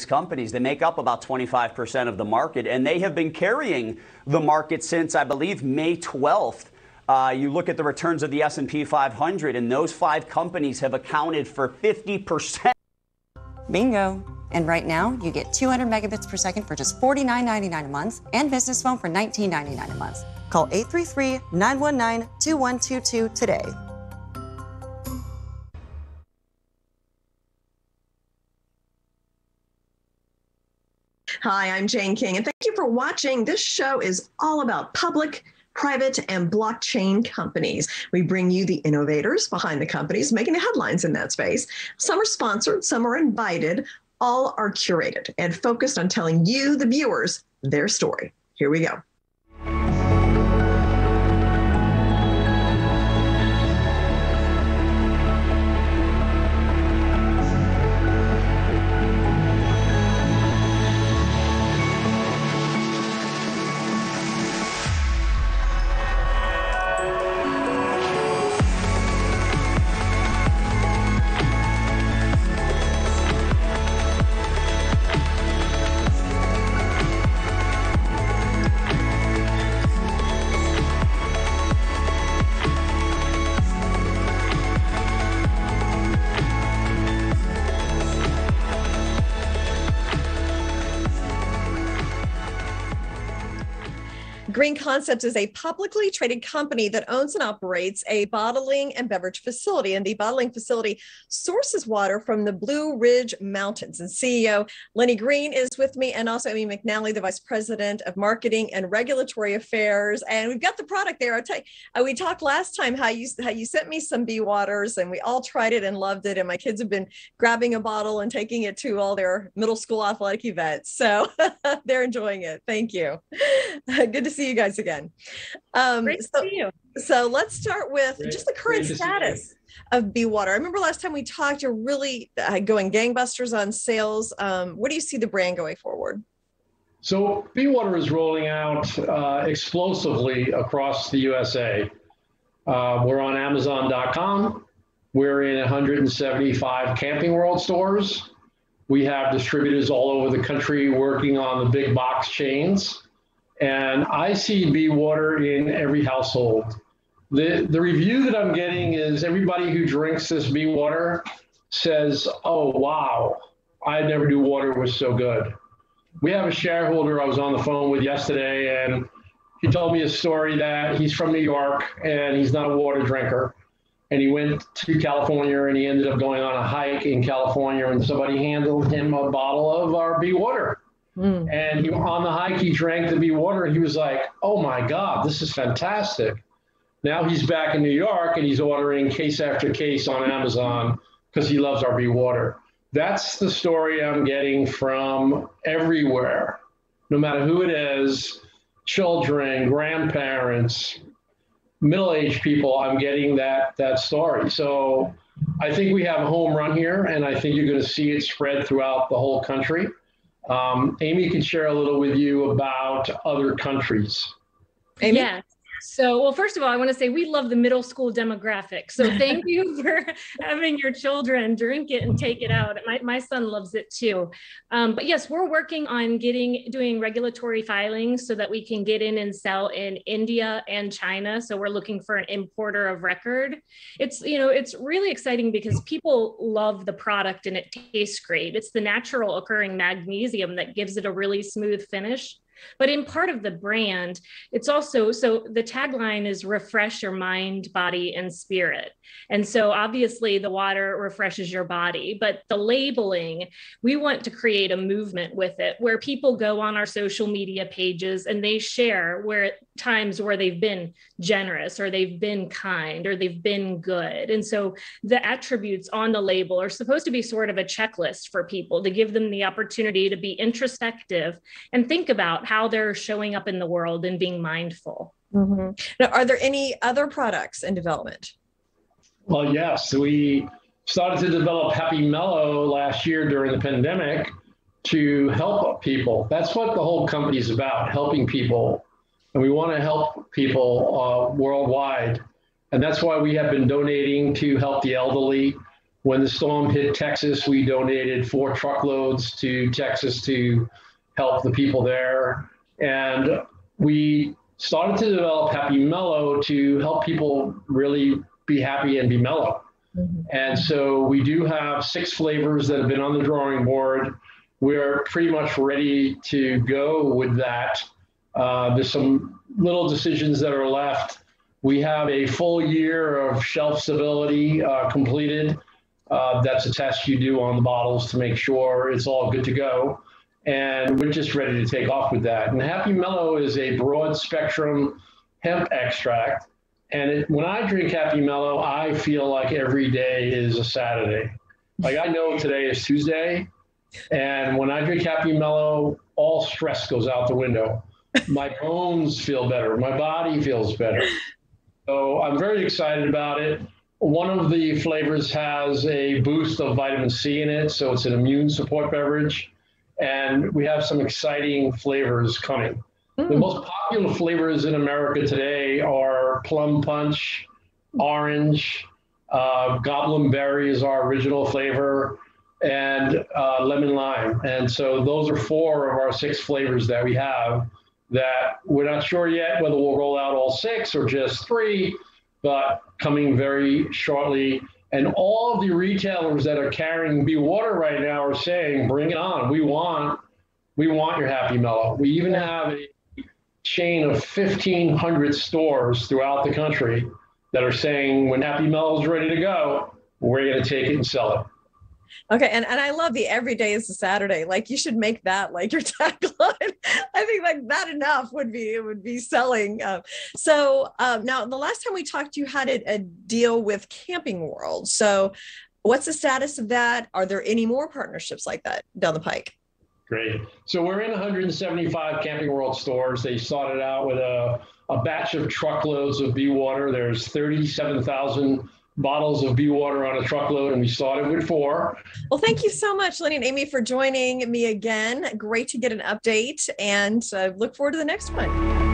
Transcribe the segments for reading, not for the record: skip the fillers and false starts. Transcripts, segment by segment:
these companies. They make up about 25% of the market, and they have been carrying the market since, I believe, May 12th. You look at the returns of the S&P 500, and those 5 companies have accounted for 50%. Bingo. And right now, you get 200 megabits per second for just $49.99 a month and business phone for $19.99 a month. Call 833-919-2122 today. Hi, I'm Jane King, and thank you for watching. This show is all about public, private, and blockchain companies. We bring you the innovators behind the companies making the headlines in that space. Some are sponsored, some are invited. All are curated and focused on telling you, the viewers, their story. Here we go. Green Concepts is a publicly traded company that owns and operates a bottling and beverage facility. And the bottling facility sources water from the Blue Ridge Mountains. And CEO Lenny Green is with me, and also Amy McNally, the Vice President of Marketing and Regulatory Affairs. And we've got the product there. I'll tell you, we talked last time how you sent me some bee waters, and we all tried it and loved it. And my kids have been grabbing a bottle and taking it to all their middle school athletic events. So they're enjoying it. Thank you. Good to see you guys again. Great to see you. So let's start with just the current status of Bee Water. I remember last time we talked, you're really going gangbusters on sales. Where do you see the brand going forward? So Bee Water is rolling out explosively across the USA. We're on Amazon.com. We're in 175 Camping World stores. We have distributors all over the country working on the big box chains. And I see Bee Water in every household. The review that I'm getting is everybody who drinks this Bee Water says, oh, wow, I never knew water was so good. We have a shareholder I was on the phone with yesterday, and he told me a story that he's from New York and he's not a water drinker. And he went to California and he ended up going on a hike in California, and somebody handed him a bottle of our Bee Water. And on the hike, he drank the Bee Water, and he was like, oh my God, this is fantastic. Now he's back in New York and he's ordering case after case on Amazon because he loves our Bee Water. That's the story I'm getting from everywhere, no matter who it is, children, grandparents, middle-aged people. I'm getting that story. So I think we have a home run here, and I think you're going to see it spread throughout the whole country. Amy can share a little with you about other countries. Amy? Yes. So, well, first of all, I want to say we love the middle school demographic. So thank you for having your children drink it and take it out. My son loves it too. But yes, we're working on doing regulatory filings so that we can get in and sell in India and China. So we're looking for an importer of record. It's really exciting because people love the product and it tastes great. It's the natural occurring magnesium that gives it a really smooth finish. But in part of the brand, it's also, so the tagline is refresh your mind, body, and spirit. And so obviously the water refreshes your body, but the labeling, we want to create a movement with it where people go on our social media pages and they share times where they've been generous or they've been kind or they've been good. And so the attributes on the label are supposed to be sort of a checklist for people to give them the opportunity to be introspective and think about how they're showing up in the world and being mindful. Mm-hmm. Now, are there any other products in development? Well, yes, we started to develop Happy Mellow last year during the pandemic to help people. That's what the whole company is about, helping people. And we want to help people worldwide. And that's why we have been donating to help the elderly. When the storm hit Texas, we donated 4 truckloads to Texas to help the people there. And we started to develop Happy Mellow to help people really be happy and be mellow. And so we do have 6 flavors that have been on the drawing board. We're pretty much ready to go with that. There's some little decisions that are left. We have a full year of shelf stability completed. That's a test you do on the bottles to make sure it's all good to go. And we're just ready to take off with that. And Happy Mellow is a broad spectrum hemp extract. And when I drink Happy Mellow, I feel like every day is a Saturday. Like I know today is Tuesday. And when I drink Happy Mellow, all stress goes out the window. My bones feel better. My body feels better. So I'm very excited about it. One of the flavors has a boost of vitamin C in it, so it's an immune support beverage. And we have some exciting flavors coming. The most popular flavors in America today are plum punch, orange, goblin berry is our original flavor, and lemon lime. And so those are 4 of our 6 flavors that we have that we're not sure yet whether we'll roll out all 6 or just 3, but coming very shortly. And all of the retailers that are carrying Be Water right now are saying, bring it on. We want your Happy Mellow. We even have a chain of 1,500 stores throughout the country that are saying when Happy Mellow is ready to go, we're going to take it and sell it. Okay. And I love the every day is a Saturday. Like you should make that like your tagline. I think like that enough would be selling. So now the last time we talked, you had a deal with Camping World. So what's the status of that? Are there any more partnerships like that down the pike? Great. So we're in 175 Camping World stores. They started out with a batch of truckloads of Be Water. There's 37,000 bottles of Be Water on a truckload, and we started with 4. Well, thank you so much, Lenny and Amy, for joining me again. Great to get an update, and look forward to the next one.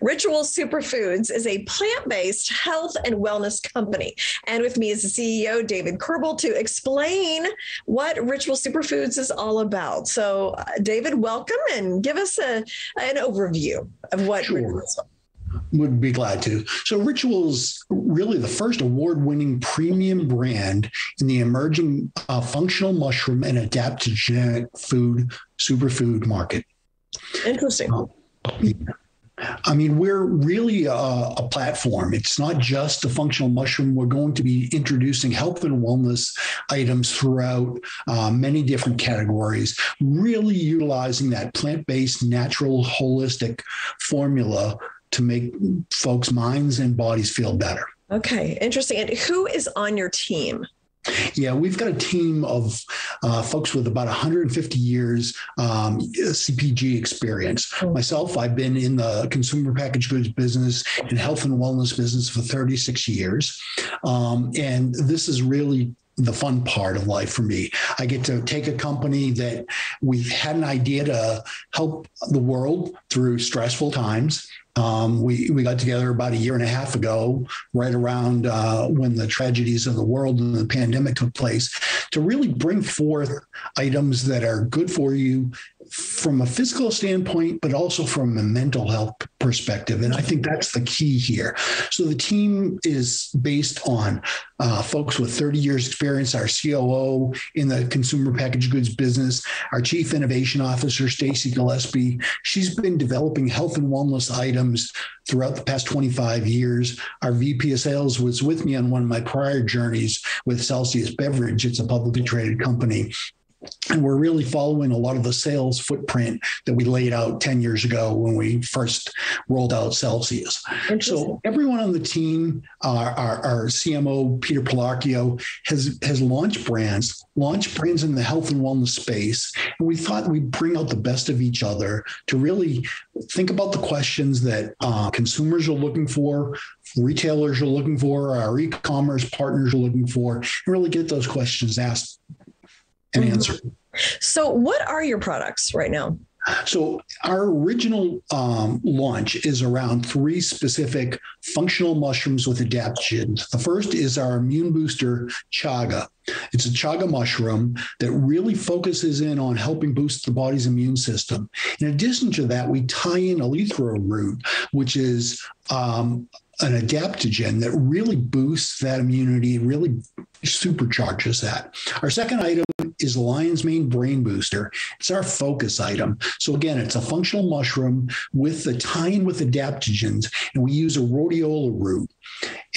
Ritual Superfoods is a plant-based health and wellness company. And with me is the CEO, David Kerbel, to explain what Ritual Superfoods is all about. So, David, welcome and give us an overview of what Ritual is. Would be glad to. So Ritual's really the first award-winning premium brand in the emerging functional mushroom and adaptogenic food superfood market. Interesting. I mean, we're really a platform. It's not just a functional mushroom. We're going to be introducing health and wellness items throughout many different categories, really utilizing that plant-based, natural, holistic formula to make folks' minds and bodies feel better. Okay, interesting. And who is on your team? Yeah, we've got a team of folks with about 150 years CPG experience. Myself, I've been in the consumer packaged goods business and health and wellness business for 36 years. And this is really the fun part of life for me. I get to take a company that we've had an idea to help the world through stressful times. We got together about a year and a half ago, right around when the tragedies of the world and the pandemic took place, to really bring forth items that are good for you, from a physical standpoint, but also from a mental health perspective. And I think that's the key here. So the team is based on folks with 30 years experience, our COO in the consumer packaged goods business, our Chief Innovation Officer, Stacy Gillespie. She's been developing health and wellness items throughout the past 25 years. Our VP of Sales was with me on one of my prior journeys with Celsius Beverage. It's a publicly traded company. And we're really following a lot of the sales footprint that we laid out 10 years ago when we first rolled out Celsius. So everyone on the team, our CMO, Peter Pilarchio, has launched brands in the health and wellness space. And we thought we'd bring out the best of each other to really think about the questions that consumers are looking for, retailers are looking for, our e-commerce partners are looking for, and really get those questions asked and answer. So what are your products right now? So our original launch is around 3 specific functional mushrooms with adaptogens. The first is our immune booster chaga. It's a chaga mushroom that really focuses in on helping boost the body's immune system. In addition to that, we tie in eleuthero root, which is an adaptogen that really boosts that immunity, really supercharges that. Our second item is Lion's Mane Brain Booster. It's our focus item. So again, it's a functional mushroom with the tie-in with adaptogens, and we use a rhodiola root.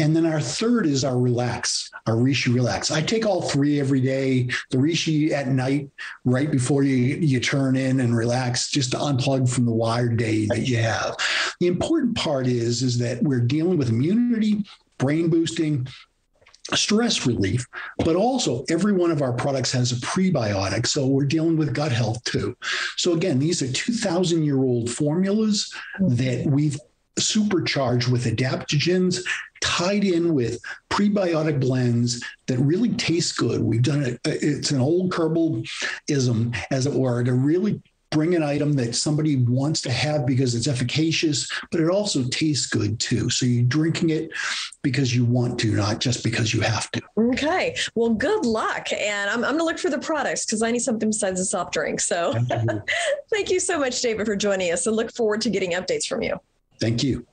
And then our third is our Relax, our Reishi Relax. I take all 3 every day. The Reishi at night, right before you turn in and relax, just to unplug from the wired day that you have. The important part is that we're dealing with immunity, brain boosting, stress relief, but also every one of our products has a prebiotic. So we're dealing with gut health too. So again, these are 2,000-year-old formulas that we've supercharged with adaptogens, tied in with prebiotic blends that really taste good. We've done it. It's an old Kerbalism, as it were, to really bring an item that somebody wants to have because it's efficacious, but it also tastes good too. So you're drinking it because you want to, not just because you have to. Okay. Well, good luck. And I'm going to look for the products because I need something besides a soft drink. So thank you so much, David, for joining us, and look forward to getting updates from you. Thank you.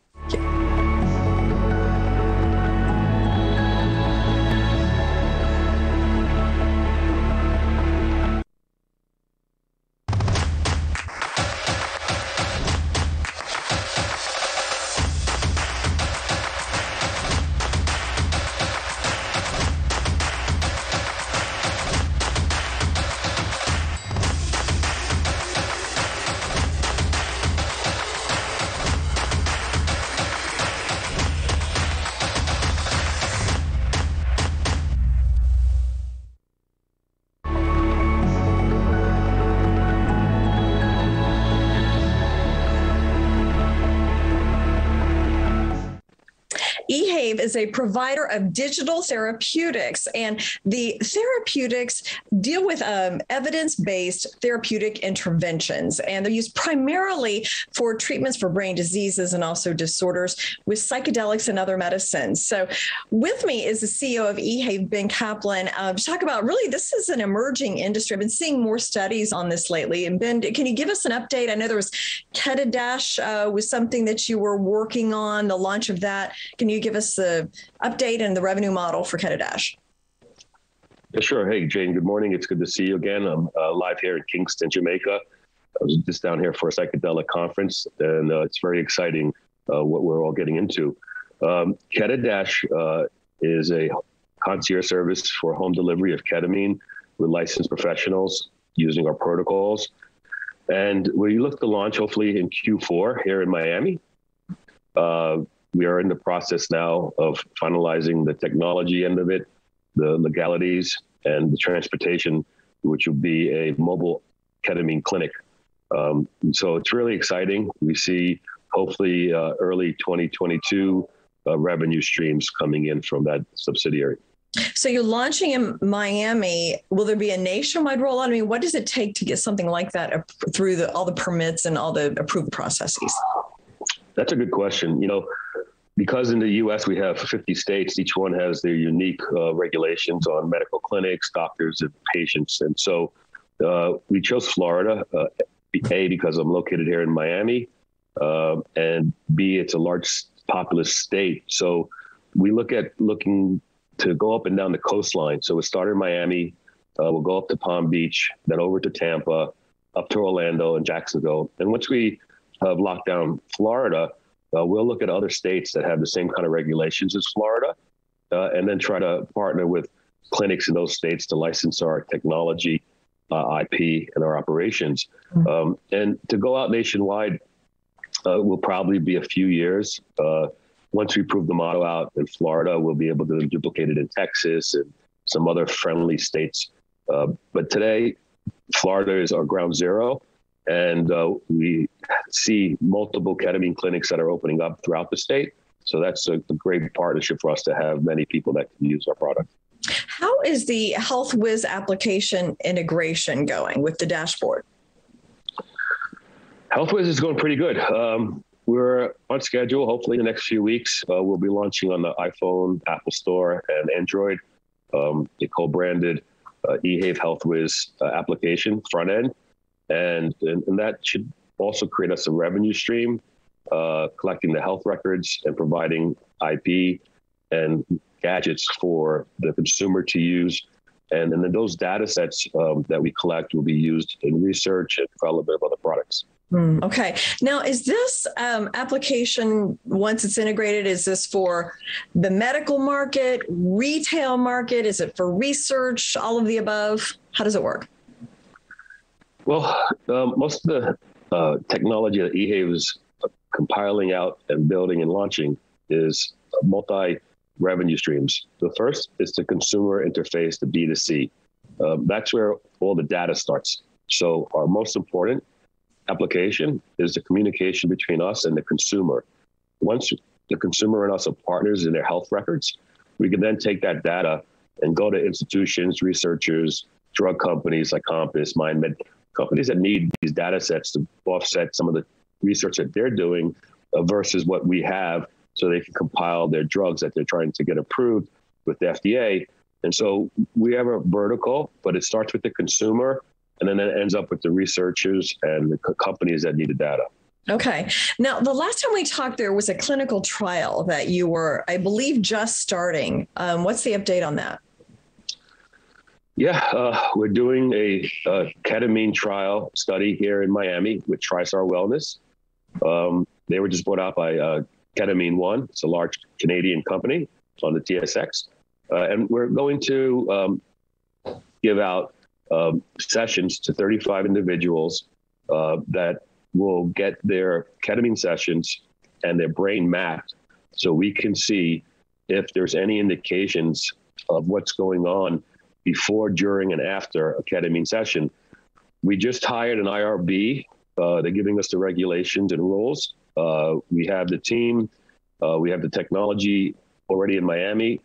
Ehave is a provider of digital therapeutics, and the therapeutics deal with evidence-based therapeutic interventions, and they're used primarily for treatments for brain diseases and also disorders with psychedelics and other medicines. So with me is the CEO of Ehave, Ben Kaplan, to talk about really this is an emerging industry. I've been seeing more studies on this lately. And Ben, can you give us an update? I know there was KetaDash was something that you were working on, the launch of that. Can you give us the update and the revenue model for KetaDash? Yeah, sure. Hey, Jane, good morning. It's good to see you again. I'm live here in Kingston, Jamaica. I was just down here for a psychedelic conference, and it's very exciting what we're all getting into. KetaDash is a concierge service for home delivery of ketamine with licensed professionals using our protocols. And we look to launch hopefully in Q4 here in Miami. We are in the process now of finalizing the technology end of it, the legalities, and the transportation, which will be a mobile ketamine clinic. So it's really exciting. We see hopefully early 2022 revenue streams coming in from that subsidiary. So you're launching in Miami. Will there be a nationwide rollout? I mean, what does it take to get something like that through all the permits and all the approval processes? That's a good question. You know, because in the U.S. we have 50 states, each one has their unique regulations on medical clinics, doctors, and patients. And so we chose Florida. A, because I'm located here in Miami, and B, it's a large populous state. So we looking to go up and down the coastline. So we started in Miami, we'll go up to Palm Beach, then over to Tampa, up to Orlando and Jacksonville. And once we have locked down Florida, we'll look at other states that have the same kind of regulations as Florida, and then try to partner with clinics in those states to license our technology, IP, and our operations. And to go out nationwide will probably be a few years. Once we prove the model out in Florida, we'll be able to duplicate it in Texas and some other friendly states. But today, Florida is our ground zero, and we see multiple ketamine clinics that are opening up throughout the state. So that's a great partnership for us to have many people that can use our product. How is the HealthWiz application integration going with the dashboard? HealthWiz is going pretty good. We're on schedule. Hopefully in the next few weeks, we'll be launching on the iPhone, Apple Store, and Android, the co-branded Ehave HealthWiz application front end. And that should also create us a revenue stream, collecting the health records and providing IP and gadgets for the consumer to use. And then those data sets that we collect will be used in research and development of other products. Okay. Now, is this application, once it's integrated, is this for the medical market, retail market? Is it for research, all of the above? How does it work? Well, most of the technology that Ehave is compiling out and building and launching is multi-revenue streams. The first is the consumer interface, the B2C. That's where all the data starts. So our most important application is the communication between us and the consumer. Once the consumer and us are partners in their health records, we can then take that data and go to institutions, researchers, drug companies like Compass, MindMed, companies that need these data sets to offset some of the research that they're doing versus what we have, so they can compile their drugs that they're trying to get approved with the FDA. And so we have a vertical, but it starts with the consumer, and then it ends up with the researchers and the companies that need the data. Okay. Now, the last time we talked, there was a clinical trial that you were, I believe, just starting. What's the update on that? Yeah, we're doing a ketamine trial study here in Miami with TriStar Wellness. They were just bought out by Ketamine One. It's a large Canadian company on the TSX. And we're going to give out sessions to 35 individuals that will get their ketamine sessions and their brain mapped, so we can see if there's any indications of what's going on before, during, and after a ketamine session. We just hired an IRB. They're giving us the regulations and rules. We have the team. We have the technology already in Miami.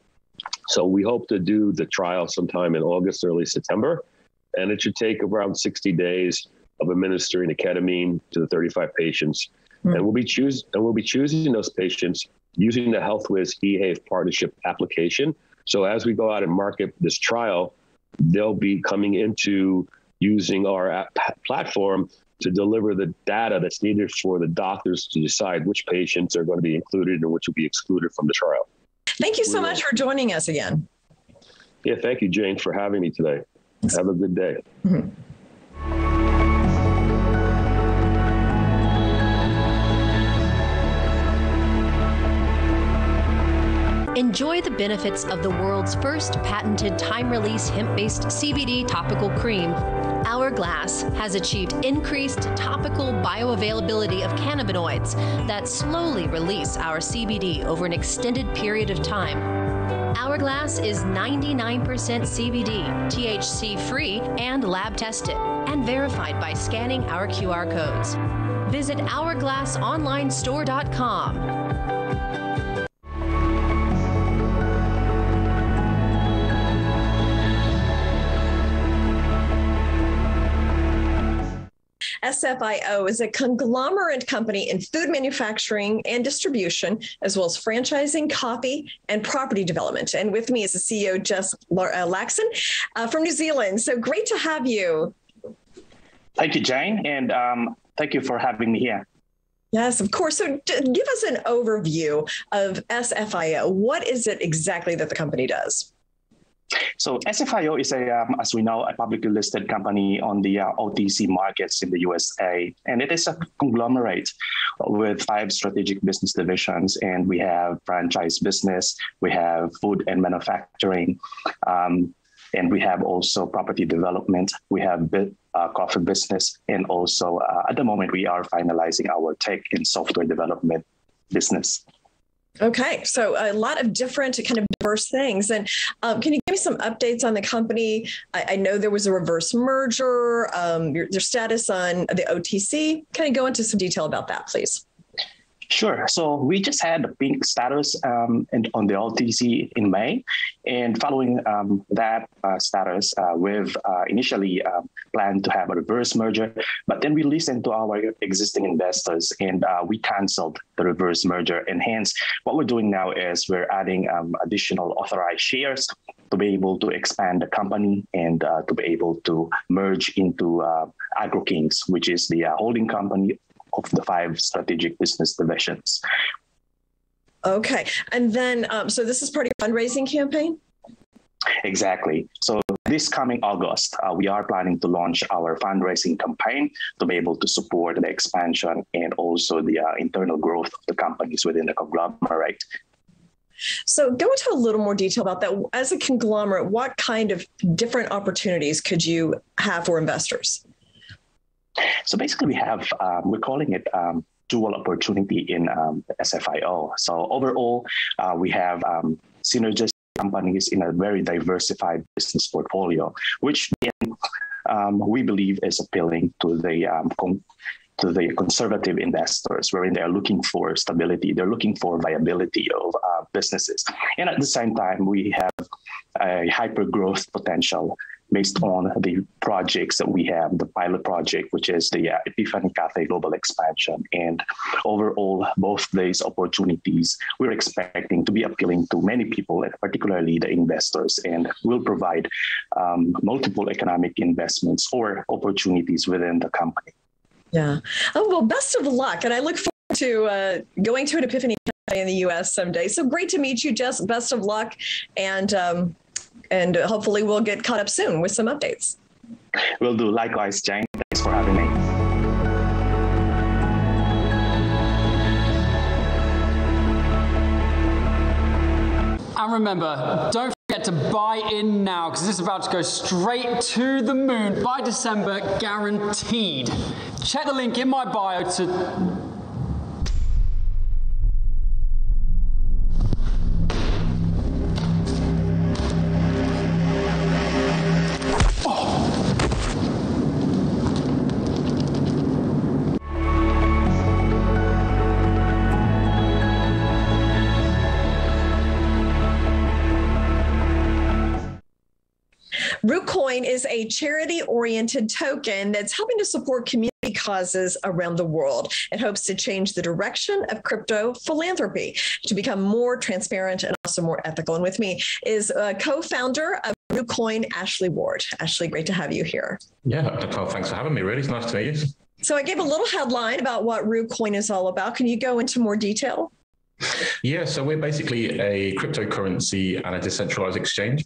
So we hope to do the trial sometime in August, early September. And it should take around 60 days of administering the ketamine to the 35 patients. And we'll be choosing those patients using the HealthWiz Ehave partnership application. So as we go out and market this trial, they'll be coming into using our platform to deliver the data that's needed for the doctors to decide which patients are going to be included and which will be excluded from the trial. Thank you so much for joining us again. Yeah, thank you, Jane, for having me today. Have a good day. Enjoy the benefits of the world's first patented time-release hemp-based CBD topical cream. Hourglass has achieved increased topical bioavailability of cannabinoids that slowly release our CBD over an extended period of time. Hourglass is 99% CBD, THC-free, and lab-tested, and verified by scanning our QR codes. Visit hourglassonlinestore.com. SFIO is a conglomerate company in food manufacturing and distribution, as well as franchising, coffee, and property development. And with me is the CEO, Jess Laxon, from New Zealand. So great to have you. Thank you, Jane, and thank you for having me here. Yes, of course. So give us an overview of SFIO. What is it exactly that the company does? So SFIO is as we know, a publicly listed company on the OTC markets in the USA, and it is a conglomerate with 5 strategic business divisions. And we have franchise business, we have food and manufacturing, and we have also property development. We have coffee business, and also at the moment we are finalizing our tech and software development business. Okay, so a lot of different kind of diverse things. And can you give me some updates on the company? I know there was a reverse merger, your status on the OTC. Can you go into some detail about that, please? Sure. So we just had a pink status on the OTC in May. And following that status, we've initially planned to have a reverse merger, but then we listened to our existing investors and we canceled the reverse merger. And hence, what we're doing now is we're adding additional authorized shares to be able to expand the company and to be able to merge into AgroKings, which is the holding company of the 5 strategic business divisions. Okay. And then, so this is part of your fundraising campaign? Exactly. So this coming August, we are planning to launch our fundraising campaign to be able to support the expansion and also the internal growth of the companies within the conglomerate. So go into a little more detail about that. As a conglomerate, what kind of different opportunities could you have for investors? So basically we have, we're calling it dual opportunity in SFIO. So overall, we have synergistic companies in a very diversified business portfolio, which we believe is appealing to the conservative investors, wherein they are looking for stability, they're looking for viability of businesses. And at the same time, we have a hyper growth potential based on the projects that we have, the pilot project, which is the Epiphany Cafe Global Expansion. And overall, both these opportunities we're expecting to be appealing to many people, and particularly the investors, and will provide multiple economic investments or opportunities within the company. Yeah. Oh, well, best of luck. And I look forward to going to an Epiphany Cafe in the U.S. someday. So great to meet you, Jess. Best of luck. And hopefully we'll get caught up soon with some updates. Will do. Likewise, Jane. Thanks for having me. And remember, don't forget to buy in now, because this is about to go straight to the moon by December, guaranteed. Check the link in my bio to... RooCoin is a charity-oriented token that's helping to support community causes around the world. It hopes to change the direction of crypto philanthropy to become more transparent and also more ethical. And with me is co-founder of RooCoin, Ashley Ward. Ashley, great to have you here. Yeah, well, thanks for having me, really. It's nice to meet you. So I gave a little headline about what RooCoin is all about. Can you go into more detail? Yeah, so we're basically a cryptocurrency and a decentralized exchange.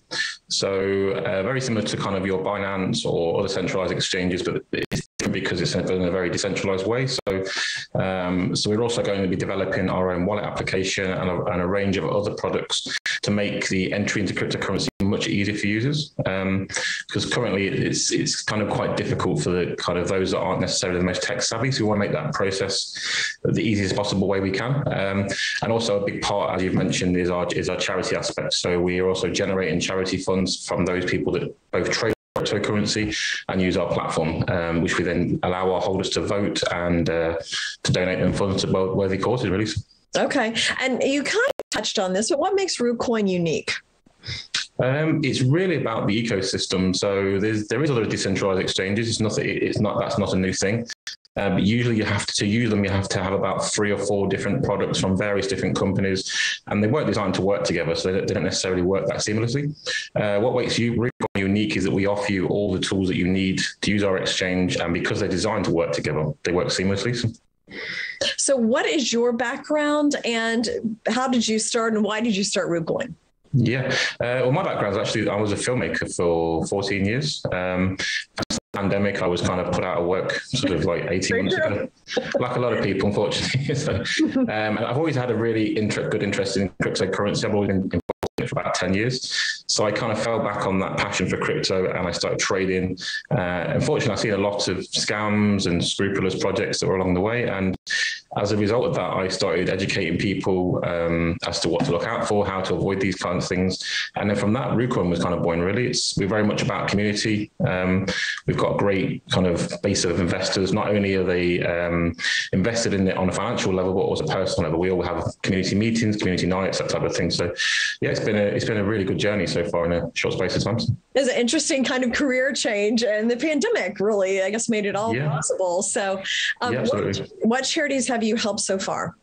So very similar to kind of your Binance or other centralized exchanges, but it's different because it's in a very decentralized way. So we're also going to be developing our own wallet application and a range of other products to make the entry into cryptocurrency much easier for users. Because currently it's kind of quite difficult for the kind of those that aren't necessarily the most tech savvy. So we want to make that process the easiest possible way we can. And also a big part, as you've mentioned, is our charity aspect. So we are also generating charity funds from those people that both trade cryptocurrency and use our platform, which we then allow our holders to vote and to donate them funds to worthy causes, really. Okay. And you kind of touched on this, but what makes RooCoin unique? It's really about the ecosystem. So there is other decentralized exchanges. That's not a new thing. But usually you have to use them, you have to have about 3 or 4 different products from various different companies, and they weren't designed to work together, so they don't necessarily work that seamlessly. What makes RooCoin unique is that we offer you all the tools that you need to use our exchange, and because they're designed to work together, they work seamlessly. So what is your background, and how did you start, and why did you start RooCoin? Yeah, well, my background is actually, I was a filmmaker for 14 years. Pandemic, I was kind of put out of work sort of like 18 months ago, like a lot of people, unfortunately. So, I've always had a really good interest in cryptocurrency. I've always been involved in it for about 10 years. So I kind of fell back on that passion for crypto, and I started trading. Unfortunately, I've seen a lot of scams and scrupulous projects that were along the way. And as a result of that, I started educating people as to what to look out for, how to avoid these kinds of things. And then from that, RooCoin was kind of born, really. We're very much about community. We've got a great kind of base of investors. Not only are they invested in it on a financial level, but also personal level. We all have community meetings, community nights, that type of thing. So yeah, it's been a really good journey so far in a short space of time. It's an interesting kind of career change, and the pandemic really, I guess, made it all possible. So what charities have you helped so far?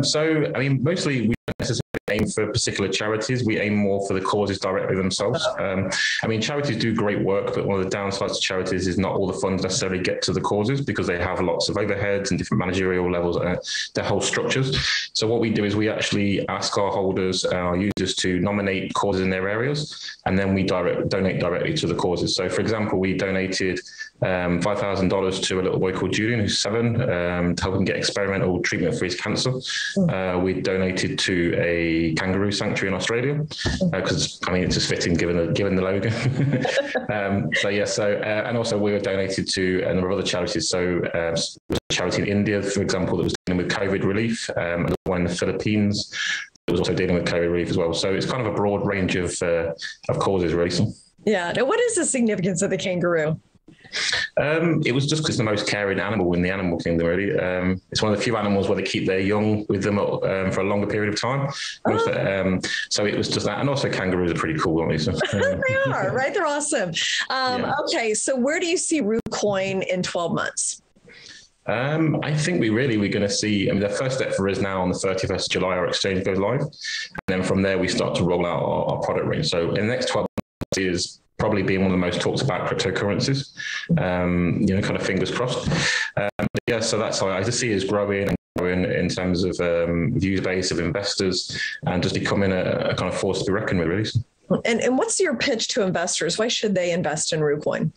So, I mean, mostly we don't necessarily aim for particular charities. We aim more for the causes directly themselves. I mean, charities do great work, but one of the downsides to charities is not all the funds necessarily get to the causes because they have lots of overheads and different managerial levels and their whole structures. So what we do is we actually ask our holders, our users, to nominate causes in their areas, and then we donate directly to the causes. So, for example, we donated $5,000 to a little boy called Julian, who's 7, to help him get experimental treatment for his cancer. We donated to a kangaroo sanctuary in Australia because I mean it's just fitting given the logo. And also we were donated to a number of other charities. So a charity in India, for example, that was dealing with COVID relief, and one in the Philippines that was also dealing with COVID relief as well. So it's kind of a broad range of causes, really. Yeah. Now, what is the significance of the kangaroo? It was just because it's the most caring animal in the animal kingdom, really. It's one of the few animals where they keep their young with them for a longer period of time. So it was just that. And also kangaroos are pretty cool, aren't they? So, they are, right? They're awesome. Okay, so where do you see RooCoin in 12 months? I think we're going to see, I mean, the first step for us now on the 31st of July, our exchange goes live. And then from there, we start to roll out our product range. So in the next 12 months is probably being one of the most talked about cryptocurrencies, kind of fingers crossed. So that's how I just see it as growing in terms of user base of investors and just becoming a kind of force to be reckoned with, really. And what's your pitch to investors? Why should they invest in RooCoin?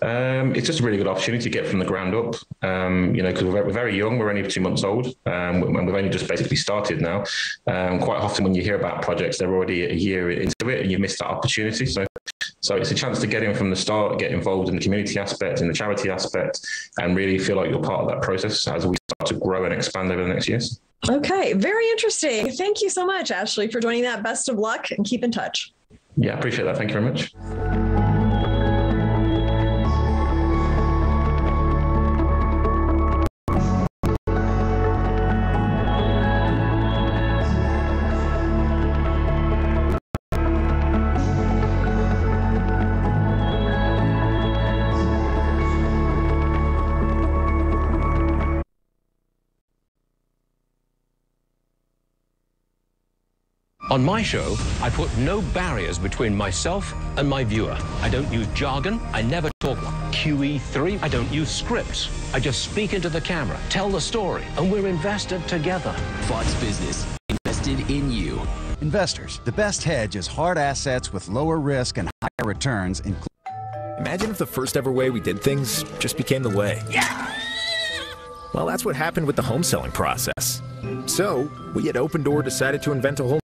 It's just a really good opportunity to get from the ground up, because we're very young. We're only 2 months old, and we've only just basically started now. Quite often when you hear about projects, they're already a year into it and you missed that opportunity. So it's a chance to get in from the start, get involved in the community aspect, in the charity aspect, and really feel like you're part of that process as we start to grow and expand over the next years. Okay, very interesting. Thank you so much, Ashley, for joining that. Best of luck and keep in touch. Yeah, I appreciate that. Thank you very much. On my show, I put no barriers between myself and my viewer. I don't use jargon. I never talk QE3. I don't use scripts. I just speak into the camera, tell the story, and we're invested together. Fox Business, invested in you. Investors, the best hedge is hard assets with lower risk and higher returns. Imagine if the first ever way we did things just became the way. Yeah! Well, that's what happened with the home selling process. So, we at Open Door decided to invent a whole